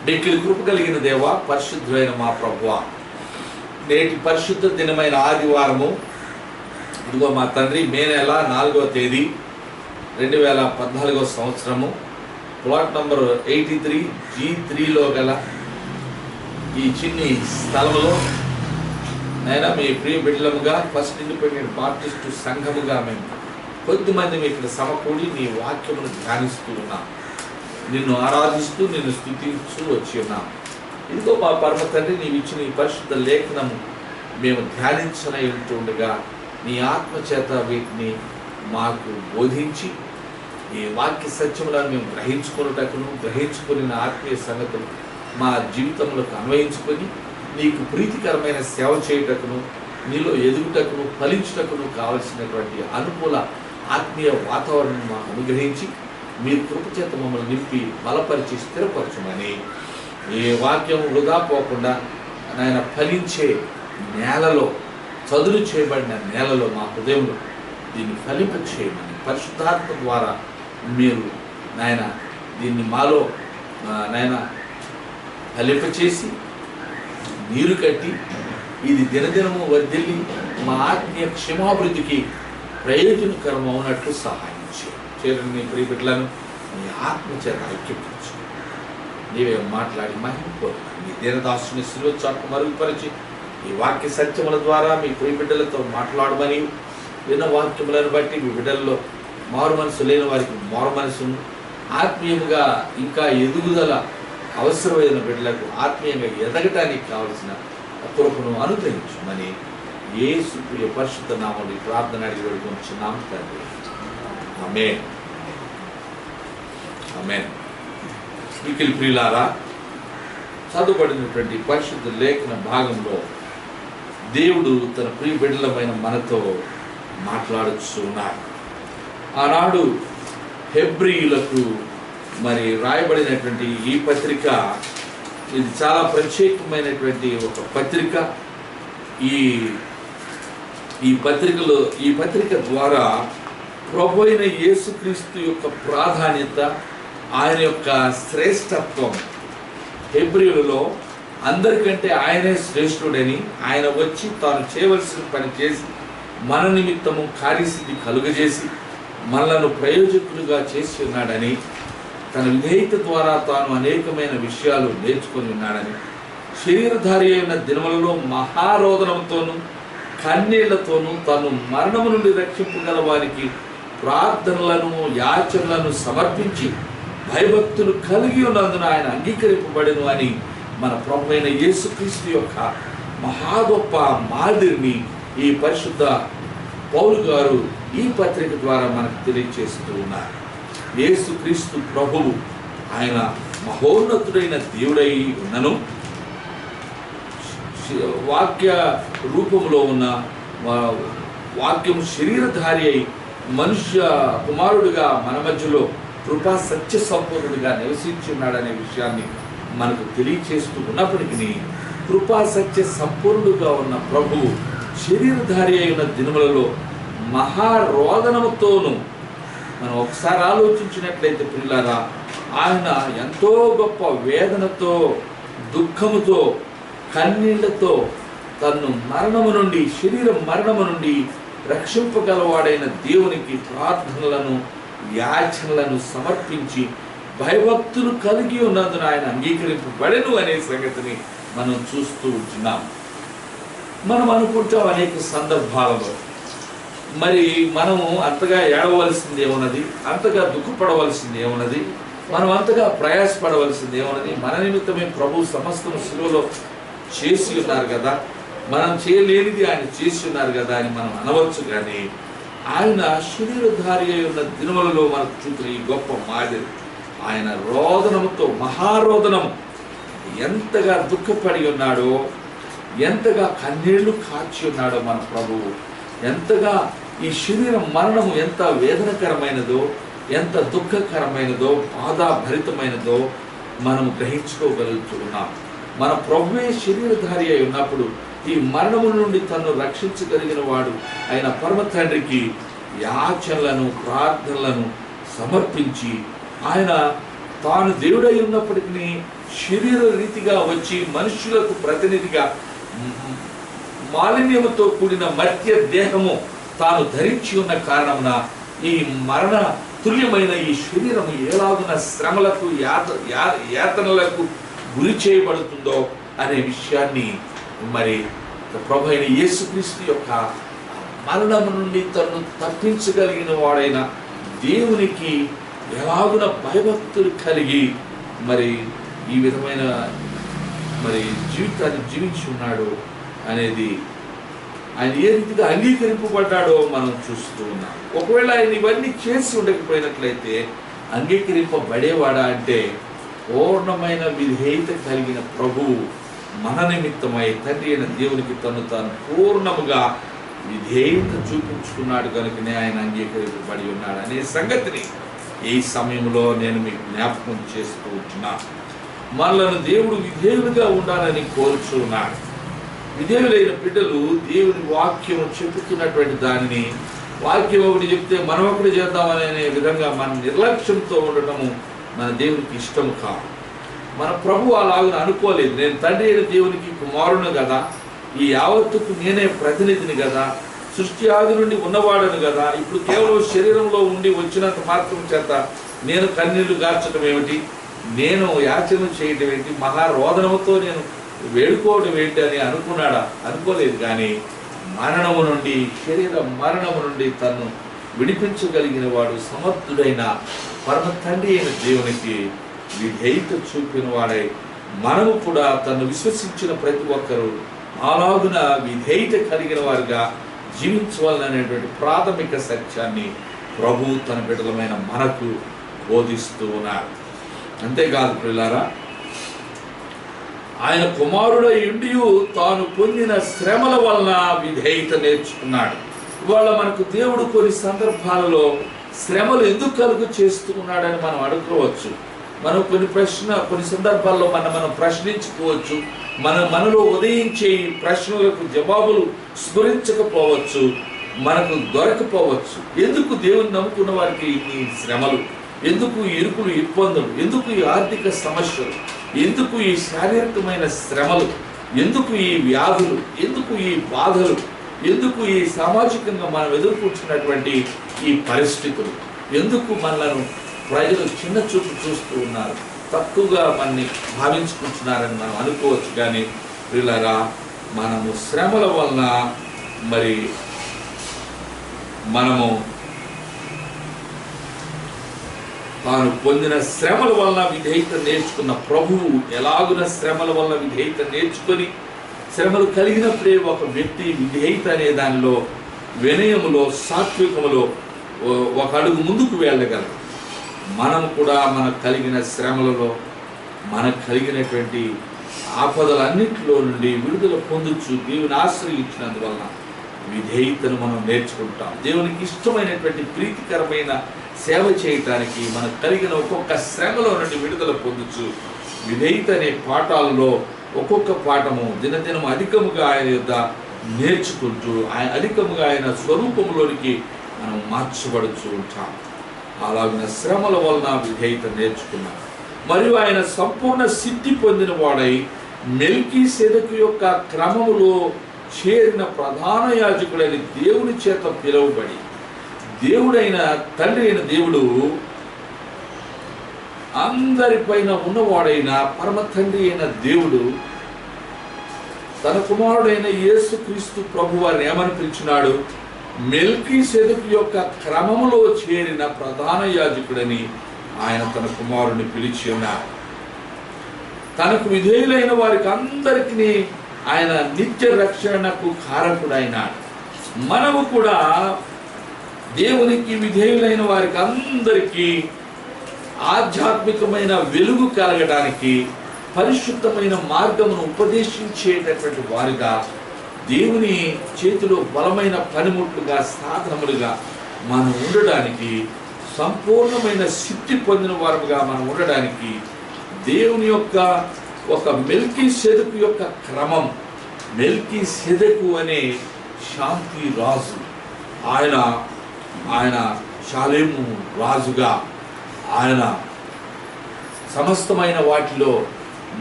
మిక్కిలి కృప కలిగిన దేవా, పరిశుద్ధులైన మా ప్రభువా, నేటి పరిశుద్ధ దినమైన ఆదివారము, ఇదిగో మా తండ్రి, మే నెల 4వ తేదీ 2014 సంవత్సరము, ప్లాట్ నంబర్ 83 G3లో గల ఈ చిన్ని స్థలంలో నైనా మీ ప్రియ బిడ్డలముగా ఫస్ట్ ఇండిపెండెంట్ బాప్టిస్టు సంఘముగా మేము కొద్దిమంది ఇక్కడ సమకూడి నీ వాక్యమును ధ్యానిస్తూ ఉన్నాం, నిన్ను ఆరాధిస్తూ నిన్ను స్తుతించు వచ్చి ఉన్నాం. ఇదిగో మా పరమ తండ్రి, నీవు ఇచ్చిన ఈ పరిశుద్ధ లేఖనము మేము ధ్యానించనై ఉంటుండగా నీ ఆత్మచేత వీటిని మాకు బోధించి ఈ వాక్య సత్యములను మేము గ్రహించుకుని ఆత్మీయ సంగతులు మా జీవితంలోకి అన్వయించుకొని నీకు ప్రీతికరమైన సేవ చేయుటకును, నీలో ఎదుగుటకును, ఫలించుటకును కావలసినటువంటి అనుకూల ఆత్మీయ వాతావరణం మాకు అనుగ్రహించి మీరు కృపచేత మమ్మల్ని నింపి బలపరిచి స్థిరపరచమని, ఏ వాక్యం వృధా పోకుండా నాయన ఫలించే నేలలో, చదును చేయబడిన నేలలో మా హృదయంలో దీన్ని ఫలింప చేయమని పరిశుద్ధాత్మ ద్వారా మీరు నాయన దీన్ని మాలో నాయన ఫలింపచేసి నీరు కట్టి ఇది దినదినము వర్ధిల్లి మా ఆత్మీయ క్షేమాభివృద్ధికి ప్రయోజనకరం అవునట్లు సహాయం చేయండి. నీ ప్రియ బిడ్డలను నీ ఆత్మచేత ఐక్యపరచు, నీవే మాట్లాడి మహిమ నీ దీనదాసుని శిలువ చాటు మరుగుపరిచి ఈ వాక్య సత్యముల ద్వారా మీ ప్రియ బిడ్డలతో మాట్లాడమని, విన్న వాక్యములను బట్టి మీ బిడ్డల్లో మారు మనసు లేని వారికి మారు మనసును, ఆత్మీయముగా ఇంకా ఎదుగుదల అవసరమైన బిడ్డలకు ఆత్మీయంగా ఎదగటానికి కావలసిన కృపను అనుగ్రహించమని యేసు ప్రియ పరిశుద్ధ నామములో ప్రార్థన అడిగి వేడుకొనుచున్నాము తండ్రి. ఆమేన్. ఆమేన్. మిక్కిలి ప్రియులారా, చదువుబడినటువంటి పరిశుద్ధ లేఖన భాగంలో దేవుడు తన ప్రియ బిడ్డలమైన మనతో మాట్లాడుచున్నాడు. ఆనాడు హెబ్రీయులకు మరి రాయబడినటువంటి ఈ పత్రిక, ఇది చాలా ప్రత్యేకమైనటువంటి ఒక పత్రిక. ఈ పత్రిక ద్వారా ప్రభు అయిన యేసుక్రీస్తు యొక్క ప్రాధాన్యత, ఆయన యొక్క శ్రేష్టత్వం, హెబ్రీయులలో అందరికంటే ఆయనే శ్రేష్ఠుడని, ఆయన వచ్చి తాను చేయవలసిన పని చేసి మన నిమిత్తము కార్యసిద్ధి కలుగజేసి మనలను ప్రయోజకులుగా చేసి ఉన్నాడని, తన విధేయత ద్వారా తాను అనేకమైన విషయాలు నేర్చుకొని ఉన్నాడని, శరీరధారి అయిన దినములలో మహారోదనంతోనూ కన్నీళ్లతోనూ తాను మరణము నుండి రక్షింపగల వారికి ప్రార్థనలను యాచనలను సమర్పించి భయభక్తులు కలిగి ఉన్నందున ఆయన అంగీకరింపబడెను అని మన ప్రభువైన యేసుక్రీస్తు యొక్క మహా గొప్ప మాదిరిని ఈ పరిశుద్ధ పౌలు గారు ఈ పత్రిక ద్వారా మనకు తెలియజేస్తూ ఉన్నారు. యేసుక్రీస్తు ప్రభువు ఆయన మహోన్నతుడైన దేవుడై ఉన్నను, వాక్య రూపంలో ఉన్న వాక్యం శరీరధారి అయి మనుష్య కుమారుడిగా మన మధ్యలో కృపా సత్య సంపూర్ణుడిగా నివసించి ఉన్నాడనే విషయాన్ని మనకు తెలియచేస్తూ ఉన్నప్పటికీ, కృపా సత్య సంపూర్ణుడుగా ఉన్న ప్రభువు శరీరధారి అయిన దినములలో మహారోదనముతోనూ, మనం ఒకసారి ఆలోచించినట్లయితే పిల్లారా, ఆయన ఎంతో గొప్ప వేదనతో, దుఃఖముతో, కన్నీళ్లతో తన్ను మరణము నుండి, శరీర మరణము నుండి రక్షింపగలవాడైన దేవునికి ప్రార్థనలను యాచనలను సమర్పించి భయభక్తులు కలిగి ఉన్నందున ఆయన అంగీకరింపబడెను అనే సంగతిని మనం చూస్తూ ఉంటున్నాం. మనం అనుకుంటాం అనేక సందర్భాలలో, మరి మనము అంతగా ఏడవలసింది ఏమున్నది, అంతగా దుఃఖపడవలసింది ఏమున్నది, మనం అంతగా ప్రయాసపడవలసింది ఏమున్నది, మన నిమిత్తమే ప్రభు సమస్తము శిలువలో చేసి ఉన్నారు కదా, మనం చేయలేనిది ఆయన చేసి ఉన్నారు కదా అని మనం అనవచ్చు. కానీ ఆయన శరీరధారి అయి ఉన్న దినములలో మనకు చూపిన ఈ గొప్ప మాదిరి, ఆయన రోదనముతో, మహారోదనము, ఎంతగా దుఃఖపడి ఉన్నాడో, ఎంతగా కన్నీళ్లు కాచి ఉన్నాడో మన ప్రభువు, ఎంతగా ఈ శరీర మరణము ఎంత వేదనకరమైనదో, ఎంత దుఃఖకరమైనదో, బాధాభరితమైనదో మనం గ్రహించుకోగలుగుతున్నాం. మన ప్రభువే శరీరధారి అయి ఉన్నప్పుడు ఈ మరణము నుండి తను రక్షించగలిగిన వాడు ఆయన పరమ తండ్రికి యాచనలను, ప్రార్థనలను సమర్పించి, ఆయన తాను దేవుడై ఉన్నప్పటికీ శరీర రీతిగా వచ్చి మనుషులకు ప్రతినిధిగా మాలిన్యముతో కూడిన మర్త్య దేహము తాను ధరించి ఉన్న కారణమున ఈ మరణ తుల్యమైన ఈ శరీరము ఎలాగున శ్రమలకు యాతనలకు గురి చేయబడుతుందో అనే విషయాన్ని మరి ప్రభు అయిన యేసుక్రీస్తు యొక్క మరణము నుండి తనను తప్పించగలిగిన వాడైన దేవునికి ఎలాగున భయభక్తులు కలిగి మరి ఈ విధమైన మరి జీవితాన్ని జీవించి ఉన్నాడు అనేది, ఆయన ఏ రీతిగా అంగీకరింపబడ్డాడో మనం చూస్తూ ఉన్నాం. ఒకవేళ ఆయన ఇవన్నీ చేసి ఉండకపోయినట్లయితే అంగీకరింపబడేవాడా అంటే పూర్ణమైన విధేయత కలిగిన ప్రభువు మన నిమిత్తమై తండ్రి అయిన దేవునికి తాను పూర్ణముగా విధేయత చూపించుకున్నాడు కనుకనే ఆయన అంగీకరింపబడి ఉన్నాడు అనే సంగతిని ఈ సమయంలో నేను మీకు జ్ఞాపకం చేస్తూ ఉంటున్నాను. మనలను దేవుడు విధేయులుగా ఉండాలని కోరుచున్నాడు. విధేయులైన బిడ్డలు దేవుని వాక్యం చెబుతున్నటువంటి దానిని, వాక్యం ఒకటి చెప్తే మనం ఒకటి చేద్దామనే విధంగా మన నిర్లక్ష్యంతో ఉండటము మన దేవునికి ఇష్టము కాదు. మన ప్రభు అలాగని అనుకోలేదు. నేను తండ్రి అయిన దేవునికి కుమారుని కదా, ఈ యావత్తుకు నేనే ప్రతినిధిని కదా, సృష్టి ఆది నుండి ఉన్నవాడను కదా, ఇప్పుడు కేవలం శరీరంలో ఉండి వచ్చినంత మాత్రం చేత నేను కన్నీళ్లు గార్చడం ఏమిటి, నేను యాచన చేయడం ఏంటి, మహారోదనముతో నేను వేడుకోవడం ఏంటి అని అనుకున్నాడా? అనుకోలేదు. కానీ మరణము నుండి, శరీర మరణము నుండి తను విడిపించగలిగిన వాడు సమర్థుడైన పరమ తండ్రి అయిన దేవునికి విధేయత చూపిన వాడై మనము కూడా తను విశ్వసించిన ప్రతి ఒక్కరూ అలాగున విధేయత కలిగిన వారుగా జీవించవాలనేటువంటి ప్రాథమిక సత్యాన్ని ప్రభు తన బిడ్డలమైన మనకు బోధిస్తూ ఉన్నారు. అంతేకాదు ప్రియులారా, ఆయన కుమారుడై ఉండి తాను పొందిన శ్రమల వలన విధేయత నేర్చుకున్నాడు. ఇవాళ మనకు దేవుడు కొన్ని సందర్భాలలో శ్రమలు ఎందుకు కలుగు చేస్తూ ఉన్నాడని మనం అడుగుకోవచ్చు. మనం కొన్ని సందర్భాల్లో మనం ప్రశ్నించుకోవచ్చు. మనలో ఉదయించే ఈ ప్రశ్నలకు జవాబులు స్ఫురించకపోవచ్చు, మనకు దొరకపోవచ్చు. ఎందుకు దేవుని నమ్ముకున్న వారికి ఈ శ్రమలు, ఎందుకు ఈ ఇరుకులు, ఇబ్బందులు, ఎందుకు ఈ ఆర్థిక సమస్యలు, ఎందుకు ఈ శారీరకమైన శ్రమలు, ఎందుకు ఈ వ్యాధులు, ఎందుకు ఈ బాధలు, ఎందుకు ఈ సామాజికంగా మనం ఎదుర్కొంటున్నటువంటి ఈ పరిస్థితులు, ఎందుకు మనలను ప్రజలు చిన్న చూపు చూస్తూ ఉన్నారు, తక్కువగా మనని భావించుకుంటున్నారని మనం అనుకోవచ్చు. కానీ వీళ్ళరా, మనము శ్రమల వలన మరి మనము తాను పొందిన శ్రమల వలన విధేయత నేర్చుకున్న ప్రభువు ఎలాగున శ్రమల వలన విధేయత నేర్చుకొని, శ్రమలు కలిగినప్పుడే ఒక వ్యక్తి విధేయత అనే దానిలో, వినయములో, సాత్వికములో ఒక అడుగు ముందుకు వెళ్ళగలరు. మనము కూడా మనకు కలిగిన శ్రమలలో, మనకు కలిగినటువంటి ఆపదలన్నింటిలో నుండి విడుదల పొందొచ్చు. దేవుని ఆశ్రయించినందువలన విధేయతను మనం నేర్చుకుంటాం. దేవునికి ఇష్టమైనటువంటి ప్రీతికరమైన సేవ చేయటానికి మనకు కలిగిన ఒక్కొక్క శ్రమలో నుండి విడుదల పొందొచ్చు. విధేయత అనే పాఠాలలో ఒక్కొక్క పాఠము దినదినం అధికముగా ఆయన యొద్ద నేర్చుకుంటూ అధికముగా ఆయన స్వరూపంలోనికి మనం మార్చబడుతూ ఉంటాం. అలాగిన శ్రమల వలన విధేయత నేర్చుకున్నాం. మరియు ఆయన సంపూర్ణ సిద్ధి పొందిన వాడై మెల్కీసెదెకు యొక్క క్రమములో చేరిన ప్రధాన యాజకుడైన దేవుని చేత పిలువబడి, దేవుడైన తండ్రి అయిన దేవుడు అందరిపైన ఉన్నవాడైన పరమ తండ్రి అయిన దేవుడు తన కుమారుడైన యేసుక్రీస్తు ప్రభు వారిని ఏమని పిలిచినాడు? మెల్కీసెదెకు యొక్క క్రమములో చేరిన ప్రధాన యాజకుడని ఆయన తన కుమారుని పిలిచి ఉన్నారు. తనకు విధేయులైన వారికి అందరికీ ఆయన నిత్య రక్షణకు కారకుడైనాడు. మనము కూడా దేవునికి విధేయులైన వారికి అందరికీ ఆధ్యాత్మికమైన వెలుగు కలగడానికి, పరిశుద్ధమైన మార్గమును ఉపదేశించేటటువంటి వారిగా, దేవుని చేతిలో బలమైన పనిముట్లుగా, సాధనములుగా మనం ఉండడానికి, సంపూర్ణమైన సిద్ధి పొందిన వారుగా మనం ఉండడానికి దేవుని యొక్క ఒక మెల్కీసెదెకు యొక్క క్రమం, మెల్కీసెదెకు అనే శాంతి రాజు, ఆయన షాలేము రాజుగా, ఆయన సమస్తమైన వాటిలో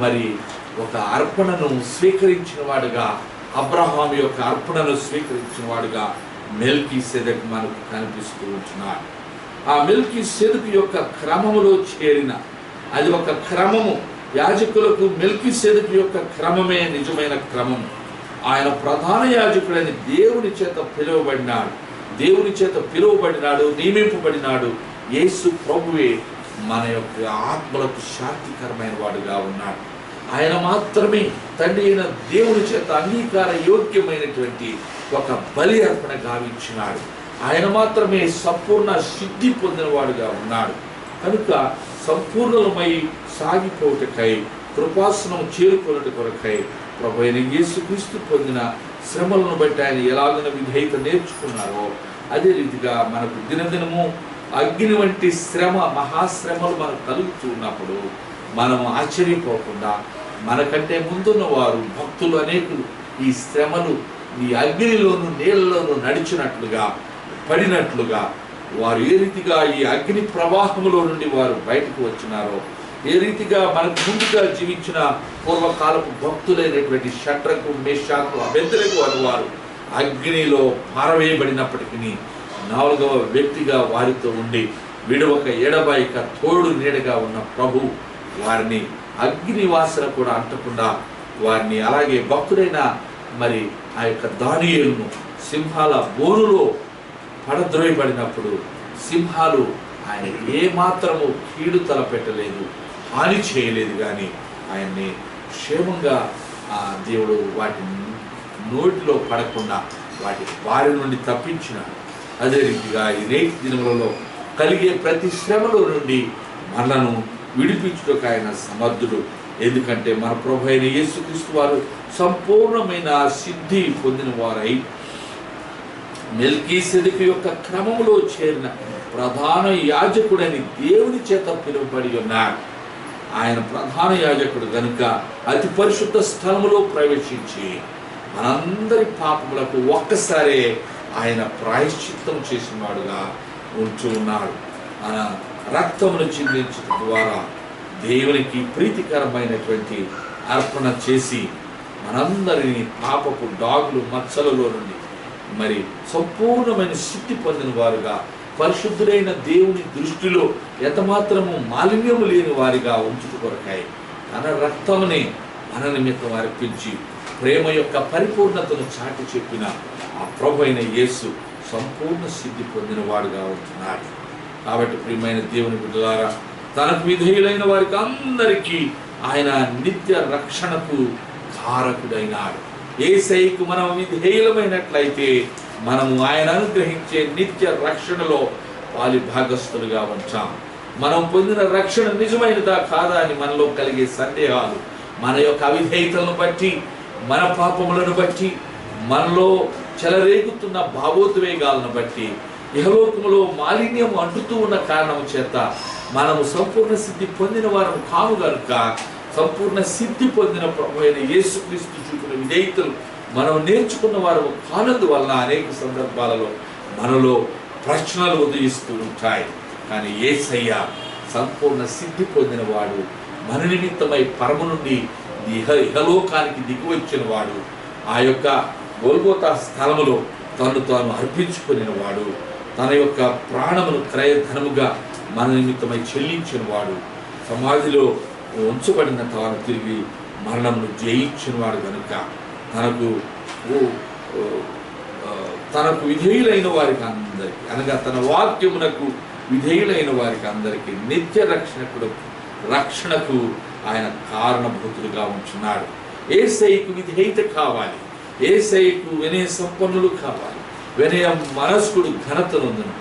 మరి ఒక అర్పణను స్వీకరించిన వాడుగా, అబ్రహాము యొక్క అర్పణను స్వీకరించిన వాడుగా మెల్కీసెదెకు మనకు కనిపిస్తూ ఉంటున్నాడు. ఆ మెల్కీసెదెకు యొక్క క్రమములో చేరిన, అది ఒక క్రమము. యాజకులకు మెల్కీసెదెకు యొక్క క్రమమే నిజమైన క్రమము. ఆయన ప్రధాన యాజకుడైన దేవుని చేత పిలువబడినాడు, నియమింపబడినాడు. యేసు ప్రభువే మన యొక్క ఆత్మలకు శాంతికరమైన వాడుగా ఉన్నాడు. ఆయన మాత్రమే తండ్రి అయిన దేవుని చేత అంగీకార యోగ్యమైనటువంటి ఒక బలి అర్పణ గావించినాడు. ఆయన మాత్రమే సంపూర్ణ సిద్ధి పొందినవాడుగా ఉన్నాడు. కనుక సంపూర్ణమై సాగిపోవటకై, కృపాసనం చేరుకున్నట కొరకై ప్రభు అయిన యేసుక్రీస్తు పొందిన శ్రమలను బట్టి ఆయన ఎలాగైనా విధేయత నేర్చుకున్నారో, అదే రీతిగా మనకు దినదినము అగ్ని వంటి శ్రమ, మహాశ్రమలు మనకు కలుగుతూ ఉన్నప్పుడు మనము ఆశ్చర్యపోకుండా, మనకంటే ముందున్న వారు భక్తులు అనేకులు ఈ శ్రమలు, ఈ అగ్నిలోను నీళ్ళలోను నడిచినట్లుగా, పడినట్లుగా, వారు ఏ రీతిగా ఈ అగ్ని ప్రవాహంలో నుండి వారు బయటకు వచ్చినారో, ఏ రీతిగా మనకు ముందుగా జీవించిన పూర్వకాలపు భక్తులైనటువంటి షడ్రకు, మేషాకు, అబేద్నెగో వారు అగ్నిలో పారవేయబడినప్పటికీ 4వ వ్యక్తిగా వారితో ఉండి విడవక ఎడబాయిక తోడు నీడగా ఉన్న ప్రభు వారిని అగ్ని వాసన కూడా అంటకుండా వారిని, అలాగే భక్తుడైన మరి ఆ యొక్క దానియేలును సింహాల బోనులో పడద్రోయబడినప్పుడు సింహాలు ఆయన ఏ మాత్రము కీడు తలపెట్టలేదు, హాని చేయలేదు. కానీ ఆయన్ని క్షేమంగా దేవుడు వాటి నోటిలో పడకుండా వాటి బారి నుండి తప్పించినాడు. అదే రీతిగా ఈ నేటి దినములలో కలిగే ప్రతి శ్రమలో నుండి మనలను విడిపించుటకు ఆయన సమర్థుడు. ఎందుకంటే మన ప్రభు అయిన యేసుక్రీస్తు వారు సంపూర్ణమైన సిద్ధి పొందిన వారై మెల్కీసెదెకు యొక్క క్రమములో చేరిన ప్రధాన యాజకుడని దేవుని చేత పిలువబడి ఉన్నాడు. ఆయన ప్రధాన యాజకుడు గనుక అతి పరిశుద్ధ స్థలములో ప్రవేశించి మనందరి పాపములకు ఒక్కసారే ఆయన ప్రాయశ్చిత్తం చేసిన వాడుగా ఉంటూ ఉన్నాడు. మన రక్తమును చిందించడం ద్వారా దేవునికి ప్రీతికరమైనటువంటి అర్పణ చేసి మనందరినీ పాపపు డాగులు మచ్చలలో నుండి మరి సంపూర్ణమైన శుద్ధి పొందిన వారుగా, పరిశుద్ధుడైన దేవుని దృష్టిలో ఎంతమాత్రము మాలిన్యము లేని వారిగా ఉంచుట కొరకాయి తన రక్తముని మన నిమిత్తం అర్పించి ప్రేమ యొక్క పరిపూర్ణతను చాటి చెప్పిన ఆ ప్రభు అయిన యేసు సంపూర్ణ సిద్ధి పొందిన వాడుగా ఉంటున్నాడు. కాబట్టి ప్రియమైన దేవుని బిడ్డలారా, తనకు విధేయులైన వారికి అందరికీ ఆయన నిత్య రక్షణకు కారకుడైనాడు. యేసయ్యకు మనం విధేయులమైనట్లయితే మనము ఆయన అనుగ్రహించే నిత్య రక్షణలో వారి భాగస్థులుగా ఉంటాం. మనం పొందిన రక్షణ నిజమైనదా కాదా అని మనలో కలిగే సందేహాలు, మన యొక్క అవిధేయతలను బట్టి, మన పాపములను బట్టి, మనలో చెలరేగుతున్న భావోద్వేగాలను బట్టి, ఇహలోకములో మాలిన్యం అంటుతూ ఉన్న కారణం చేత మనము సంపూర్ణ సిద్ధి పొందిన వారు కాము కనుక, సంపూర్ణ సిద్ధి పొందిన ప్రభు అయిన యేసుక్రీస్తు చూపిన విధేయతలు మనం నేర్చుకున్న వారు కానందువలన అనేక సందర్భాలలో మనలో ప్రశ్నలు ఉదయిస్తూ ఉంటాయి. కానీ యేసయ్య సంపూర్ణ సిద్ధి పొందిన వాడు, మన నిమిత్తమై పరము నుండి ఇహలోకానికి దిగివచ్చిన వాడు, ఆ యొక్క గొల్గోతా స్థలములో తను తాను అర్పించుకుని వాడు, తన యొక్క ప్రాణమును క్రయధనముగా మన నిమిత్తమై చెల్లించిన వాడు, సమాధిలో ఉంచబడిన తాను తిరిగి మరణమును జయించిన వాడు కనుక తనకు విధేయులైన వారికి అందరికీ, అనగా తన వాక్యమునకు విధేయులైన వారికి అందరికీ నిత్య రక్షణకు ఆయన కారణభూతులుగా ఉంచున్నాడు. యేసయ్యకు విధేయత కావాలి, యేసయ్యకు వినయ సంపన్నులు కావాలి. వినయ మనస్కుడు ఘనత నొందును,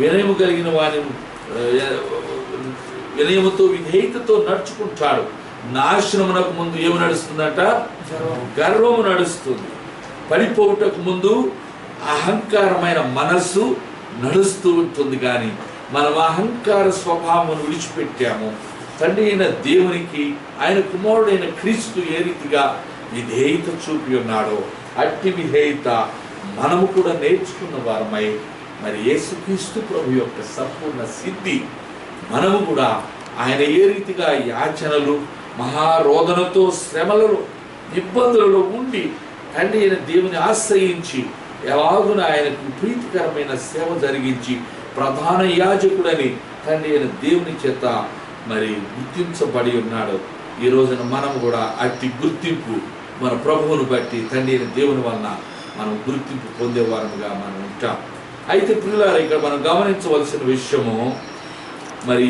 వినయము కలిగిన వాని వినయముతో విధేయతతో నడుచుకుంటాడు. నాశనమునకు ముందు ఏమి నడుస్తుందంట? గర్వము నడుస్తుంది. పడిపోవుటకు ముందు అహంకారమైన మనస్సు నడుస్తూ ఉంటుంది. కానీ మనం అహంకార స్వభావమును విడిచిపెట్టాము. తండ్రి అయిన దేవునికి, ఆయన కుమారుడైన క్రీస్తు ఏ రీతిగా విధేయత చూపి ఉన్నాడో అట్టి విధేయత మనము కూడా నేర్చుకున్న వారమై మరి యేసుక్రీస్తు ప్రభు యొక్క సంపూర్ణ సిద్ధి మనము కూడా ఆయన ఏ రీతిగా యాచనలు, మహారోదనతో శ్రమలలో ఇబ్బందులలో ఉండి తండ్రి అయిన దేవుని ఆశ్రయించి ఎలాగున ఆయనకు ప్రీతికరమైన సేవ జరిగించి ప్రధాన యాజకుడని తండ్రి అయిన దేవుని చేత మరి గుర్తించబడి ఉన్నాడు. ఈ రోజున మనం కూడా అట్టి గుర్తింపు మన ప్రభువును బట్టి తండ్రి అయిన దేవుని వలన మనం గుర్తింపు పొందేవారముగా మనం ఉంటాం. అయితే పిల్లలు ఇక్కడ మనం గమనించవలసిన విషయము, మరి